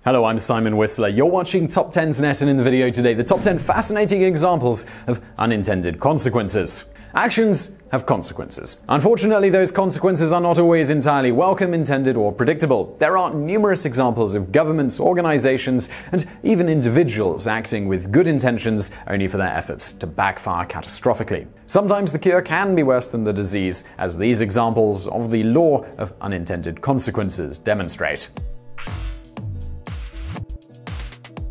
Hello, I'm Simon Whistler. You're watching TopTenzNet, and in the video today, the top 10 fascinating examples of unintended consequences. Actions have consequences. Unfortunately, those consequences are not always entirely welcome, intended, or predictable. There are numerous examples of governments, organizations, and even individuals acting with good intentions only for their efforts to backfire catastrophically. Sometimes the cure can be worse than the disease, as these examples of the law of unintended consequences demonstrate.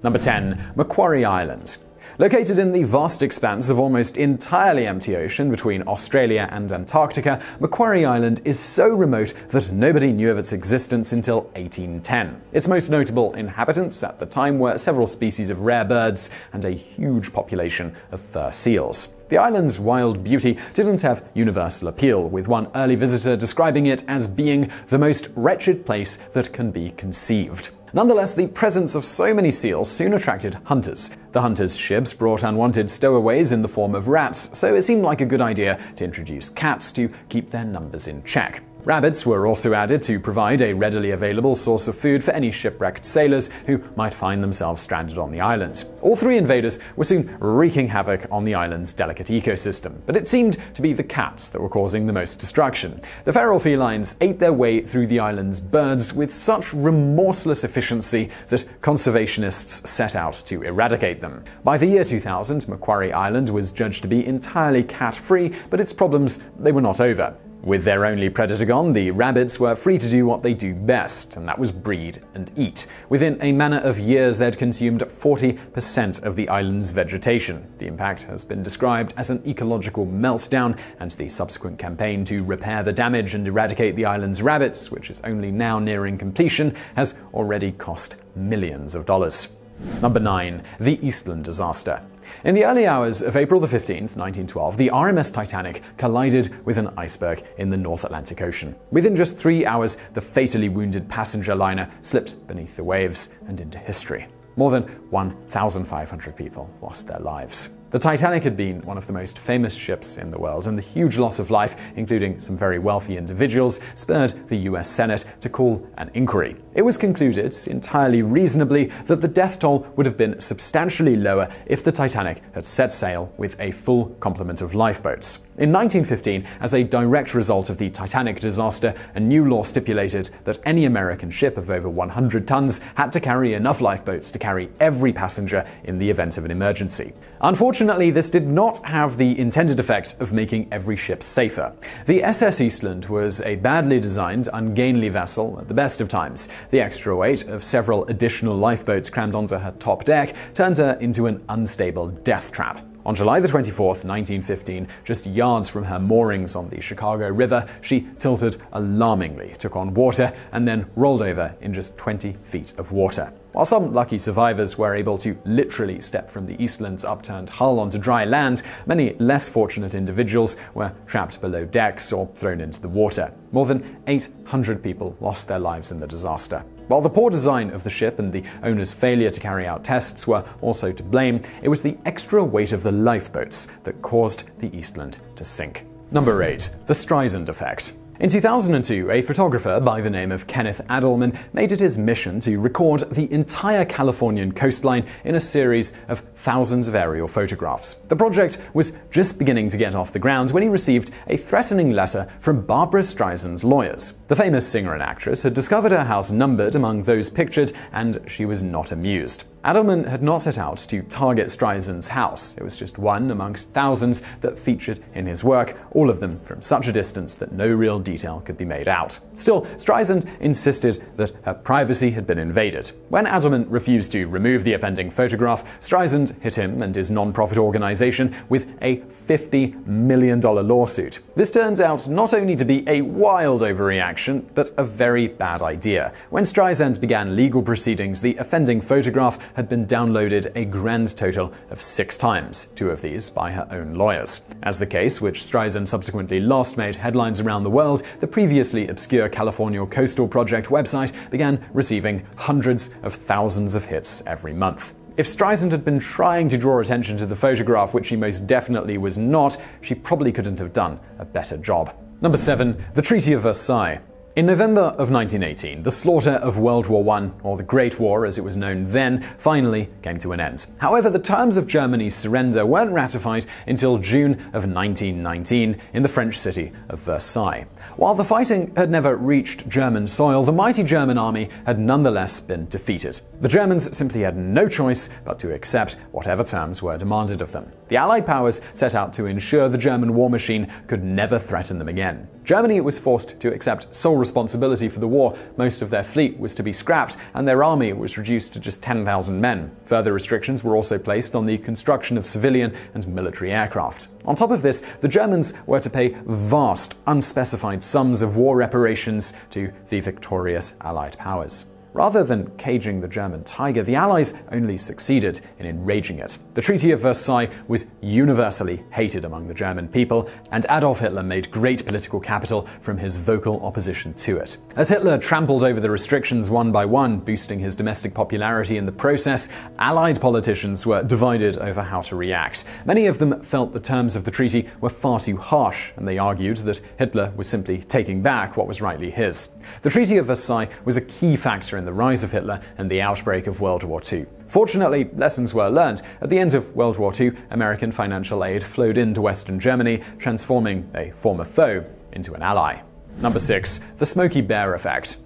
Number 10. Macquarie Island. Located in the vast expanse of almost entirely empty ocean between Australia and Antarctica, Macquarie Island is so remote that nobody knew of its existence until 1810. Its most notable inhabitants at the time were several species of rare birds and a huge population of fur seals. The island's wild beauty didn't have universal appeal, with one early visitor describing it as being the most wretched place that can be conceived. Nonetheless, the presence of so many seals soon attracted hunters. The hunters' ships brought unwanted stowaways in the form of rats, so it seemed like a good idea to introduce cats to keep their numbers in check. Rabbits were also added to provide a readily available source of food for any shipwrecked sailors who might find themselves stranded on the island. All three invaders were soon wreaking havoc on the island's delicate ecosystem, but it seemed to be the cats that were causing the most destruction. The feral felines ate their way through the island's birds with such remorseless efficiency that conservationists set out to eradicate them. By the year 2000, Macquarie Island was judged to be entirely cat-free, but its problems, they were not over. With their only predator gone, the rabbits were free to do what they do best, and that was breed and eat. Within a matter of years, they'd consumed 40% of the island's vegetation. The impact has been described as an ecological meltdown, and the subsequent campaign to repair the damage and eradicate the island's rabbits, which is only now nearing completion, has already cost millions of dollars. Number 9. The Eastland Disaster. In the early hours of April 15, 1912, the HMS Titanic collided with an iceberg in the North Atlantic Ocean. Within just 3 hours, the fatally wounded passenger liner slipped beneath the waves and into history. More than 1,500 people lost their lives. The Titanic had been one of the most famous ships in the world, and the huge loss of life, including some very wealthy individuals, spurred the US Senate to call an inquiry. It was concluded, entirely reasonably, that the death toll would have been substantially lower if the Titanic had set sail with a full complement of lifeboats. In 1915, as a direct result of the Titanic disaster, a new law stipulated that any American ship of over 100 tons had to carry enough lifeboats to carry every passenger in the event of an emergency. Unfortunately, this did not have the intended effect of making every ship safer. The SS Eastland was a badly designed, ungainly vessel at the best of times. The extra weight of several additional lifeboats crammed onto her top deck turned her into an unstable death trap. On July 24, 1915, just yards from her moorings on the Chicago River, she tilted alarmingly, took on water, and then rolled over in just 20 feet of water. While some lucky survivors were able to literally step from the Eastland's upturned hull onto dry land, many less fortunate individuals were trapped below decks or thrown into the water. More than 800 people lost their lives in the disaster. While the poor design of the ship and the owner's failure to carry out tests were also to blame, it was the extra weight of the lifeboats that caused the Eastland to sink. Number 8. The Streisand Effect. In 2002, a photographer by the name of Kenneth Adelman made it his mission to record the entire Californian coastline in a series of thousands of aerial photographs. The project was just beginning to get off the ground when he received a threatening letter from Barbra Streisand's lawyers. The famous singer and actress had discovered her house numbered among those pictured, and she was not amused. Adelman had not set out to target Streisand's house. It was just one amongst thousands that featured in his work, all of them from such a distance that no real detail could be made out. Still, Streisand insisted that her privacy had been invaded. When Adelman refused to remove the offending photograph, Streisand hit him and his non-profit organization with a $50 million lawsuit. This turns out not only to be a wild overreaction, but a very bad idea. When Streisand began legal proceedings, the offending photograph had been downloaded a grand total of 6 times, 2 of these by her own lawyers. As the case, which Streisand subsequently lost, made headlines around the world, the previously obscure California Coastal Project website began receiving hundreds of thousands of hits every month. If Streisand had been trying to draw attention to the photograph, which she most definitely was not, she probably couldn't have done a better job. Number 7. The Treaty of Versailles. In November of 1918, the slaughter of World War I, or the Great War as it was known then, finally came to an end. However, the terms of Germany's surrender weren't ratified until June of 1919 in the French city of Versailles. While the fighting had never reached German soil, the mighty German army had nonetheless been defeated. The Germans simply had no choice but to accept whatever terms were demanded of them. The Allied powers set out to ensure the German war machine could never threaten them again. Germany was forced to accept sole responsibility for the war. Most of their fleet was to be scrapped, and their army was reduced to just 10,000 men. Further restrictions were also placed on the construction of civilian and military aircraft. On top of this, the Germans were to pay vast, unspecified sums of war reparations to the victorious Allied powers. Rather than caging the German tiger, the Allies only succeeded in enraging it. The Treaty of Versailles was universally hated among the German people, and Adolf Hitler made great political capital from his vocal opposition to it. As Hitler trampled over the restrictions one by one, boosting his domestic popularity in the process, Allied politicians were divided over how to react. Many of them felt the terms of the treaty were far too harsh, and they argued that Hitler was simply taking back what was rightly his. The Treaty of Versailles was a key factor in the rise of Hitler and the outbreak of World War II. Fortunately, lessons were learned. At the end of World War II, American financial aid flowed into Western Germany, transforming a former foe into an ally. Number 6. The Smokey Bear Effect.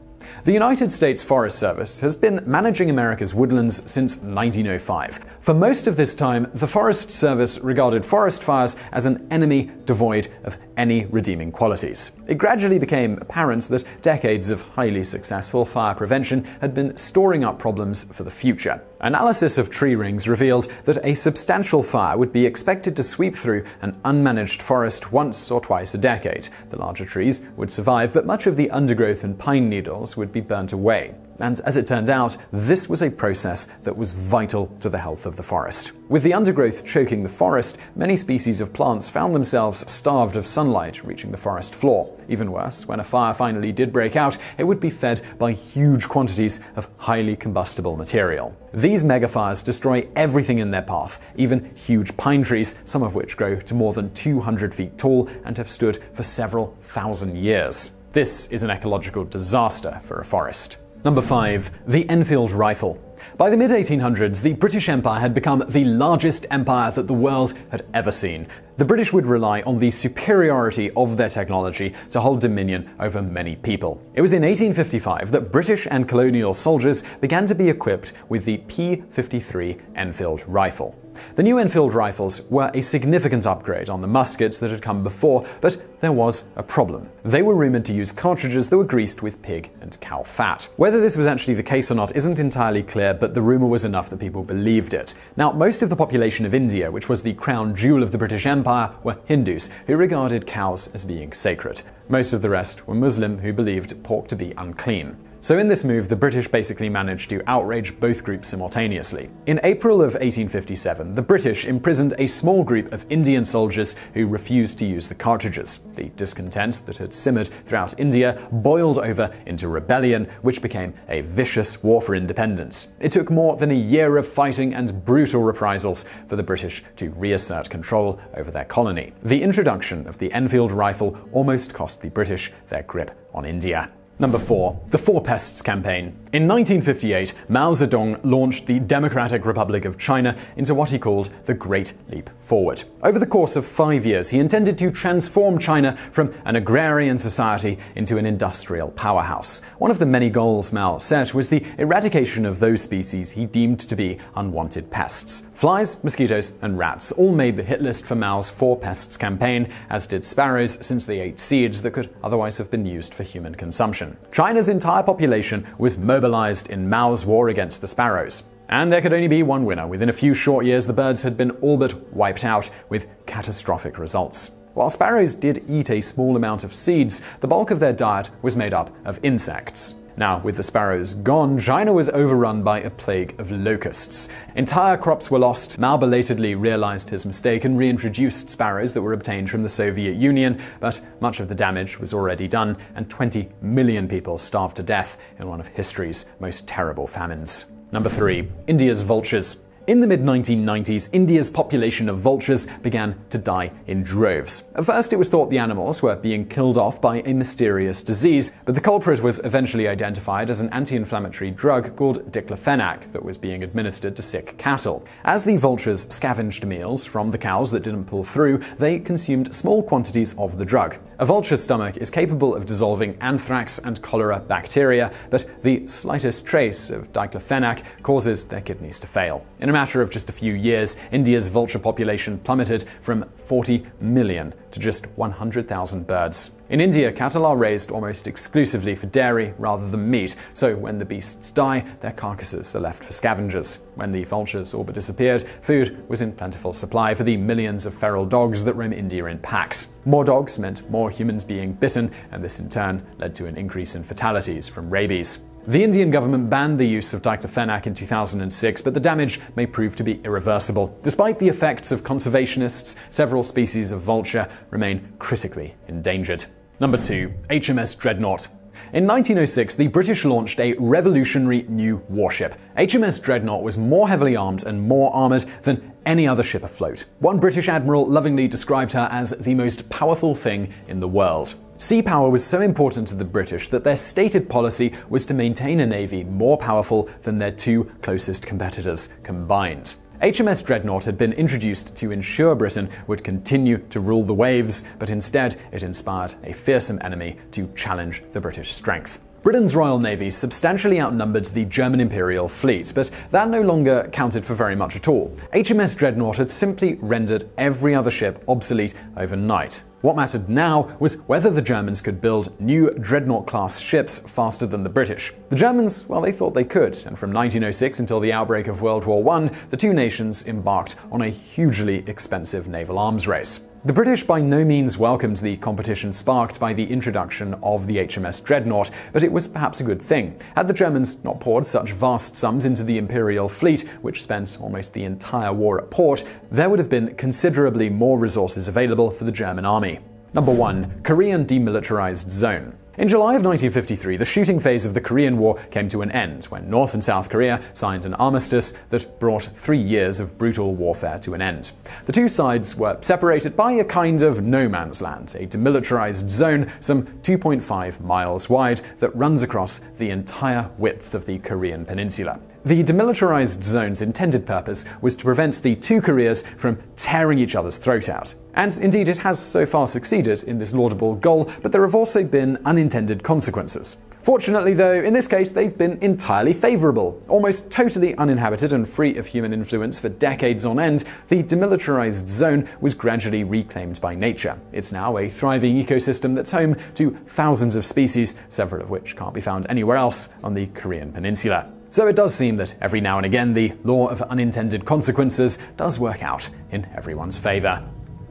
The United States Forest Service has been managing America's woodlands since 1905. For most of this time, the Forest Service regarded forest fires as an enemy devoid of any redeeming qualities. It gradually became apparent that decades of highly successful fire prevention had been storing up problems for the future. Analysis of tree rings revealed that a substantial fire would be expected to sweep through an unmanaged forest once or twice a decade. The larger trees would survive, but much of the undergrowth and pine needles would be burnt away. And as it turned out, this was a process that was vital to the health of the forest. With the undergrowth choking the forest, many species of plants found themselves starved of sunlight reaching the forest floor. Even worse, when a fire finally did break out, it would be fed by huge quantities of highly combustible material. These megafires destroy everything in their path, even huge pine trees, some of which grow to more than 200 feet tall and have stood for several thousand years. This is an ecological disaster for a forest. Number 5. The Enfield Rifle. By the mid-1800s, the British Empire had become the largest empire that the world had ever seen. The British would rely on the superiority of their technology to hold dominion over many people. It was in 1855 that British and colonial soldiers began to be equipped with the P-53 Enfield rifle. The new Enfield rifles were a significant upgrade on the muskets that had come before, but there was a problem. They were rumored to use cartridges that were greased with pig and cow fat. Whether this was actually the case or not isn't entirely clear, but the rumor was enough that people believed it. Now, most of the population of India, which was the crown jewel of the British Empire, were Hindus, who regarded cows as being sacred. Most of the rest were Muslim, who believed pork to be unclean. So in this move, the British basically managed to outrage both groups simultaneously. In April of 1857, the British imprisoned a small group of Indian soldiers who refused to use the cartridges. The discontent that had simmered throughout India boiled over into rebellion, which became a vicious war for independence. It took more than a year of fighting and brutal reprisals for the British to reassert control over their colony. The introduction of the Enfield rifle almost cost the British their grip on India. Number 4. The Four Pests Campaign. In 1958, Mao Zedong launched the Democratic Republic of China into what he called the Great Leap Forward. Over the course of 5 years, he intended to transform China from an agrarian society into an industrial powerhouse. One of the many goals Mao set was the eradication of those species he deemed to be unwanted pests. Flies, mosquitoes, and rats all made the hit list for Mao's Four Pests Campaign, as did sparrows, since they ate seeds that could otherwise have been used for human consumption. China's entire population was mobilized in Mao's war against the sparrows. And there could only be one winner. Within a few short years, the birds had been all but wiped out, with catastrophic results. While sparrows did eat a small amount of seeds, the bulk of their diet was made up of insects. Now, with the sparrows gone, China was overrun by a plague of locusts. Entire crops were lost. Mao belatedly realized his mistake and reintroduced sparrows that were obtained from the Soviet Union, but much of the damage was already done, and 20 million people starved to death in one of history's most terrible famines. Number 3. India's Vultures. In the mid-1990s, India's population of vultures began to die in droves. At first, it was thought the animals were being killed off by a mysterious disease, but the culprit was eventually identified as an anti-inflammatory drug called diclofenac that was being administered to sick cattle. As the vultures scavenged meals from the cows that didn't pull through, they consumed small quantities of the drug. A vulture's stomach is capable of dissolving anthrax and cholera bacteria, but the slightest trace of diclofenac causes their kidneys to fail. In a matter of just a few years, India's vulture population plummeted from 40 million to just 100,000 birds. In India, cattle are raised almost exclusively for dairy rather than meat, so when the beasts die, their carcasses are left for scavengers. When the vultures all but disappeared, food was in plentiful supply for the millions of feral dogs that roam India in packs. More dogs meant more humans being bitten, and this in turn led to an increase in fatalities from rabies. The Indian government banned the use of diclofenac in 2006, but the damage may prove to be irreversible. Despite the effects of conservationists, several species of vulture remain critically endangered. Number 2. HMS Dreadnought. In 1906, the British launched a revolutionary new warship. HMS Dreadnought was more heavily armed and more armoured than any other ship afloat. One British admiral lovingly described her as the most powerful thing in the world. Sea power was so important to the British that their stated policy was to maintain a navy more powerful than their two closest competitors combined. HMS Dreadnought had been introduced to ensure Britain would continue to rule the waves, but instead it inspired a fearsome enemy to challenge the British strength. Britain's Royal Navy substantially outnumbered the German Imperial Fleet, but that no longer counted for very much at all. HMS Dreadnought had simply rendered every other ship obsolete overnight. What mattered now was whether the Germans could build new Dreadnought-class ships faster than the British. The Germans, well, they thought they could, and from 1906 until the outbreak of World War I, the two nations embarked on a hugely expensive naval arms race. The British by no means welcomed the competition sparked by the introduction of the HMS Dreadnought, but it was perhaps a good thing. Had the Germans not poured such vast sums into the Imperial fleet, which spent almost the entire war at port, there would have been considerably more resources available for the German army. Number 1. Korean Demilitarized Zone. In July of 1953, the shooting phase of the Korean War came to an end when North and South Korea signed an armistice that brought 3 years of brutal warfare to an end. The two sides were separated by a kind of no man's land, a demilitarized zone some 2.5 miles wide that runs across the entire width of the Korean peninsula. The demilitarized zone's intended purpose was to prevent the two Koreas from tearing each other's throat out. And indeed, it has so far succeeded in this laudable goal, but there have also been unintended consequences. Fortunately, though, in this case, they've been entirely favorable. Almost totally uninhabited and free of human influence for decades on end, the demilitarized zone was gradually reclaimed by nature. It's now a thriving ecosystem that's home to thousands of species, several of which can't be found anywhere else on the Korean peninsula. So it does seem that every now and again the law of unintended consequences does work out in everyone's favor.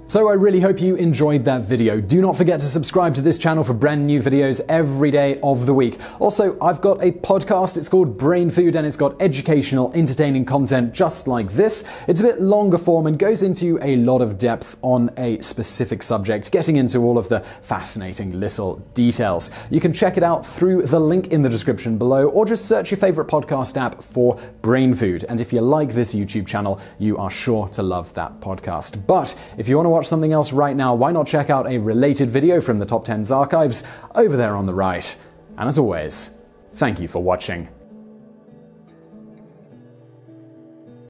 So I really hope you enjoyed that video. Do not forget to subscribe to this channel for brand new videos every day of the week. Also, I've got a podcast. It's called BrainFood, and it's got educational, entertaining content just like this. It's a bit longer form and goes into a lot of depth on a specific subject, getting into all of the fascinating little details. You can check it out through the link in the description below, or just search your favorite podcast app for BrainFood. And if you like this YouTube channel, you are sure to love that podcast. But if you want to watch something else right now, why not check out a related video from the TopTenz archives over there on the right. And as always, thank you for watching.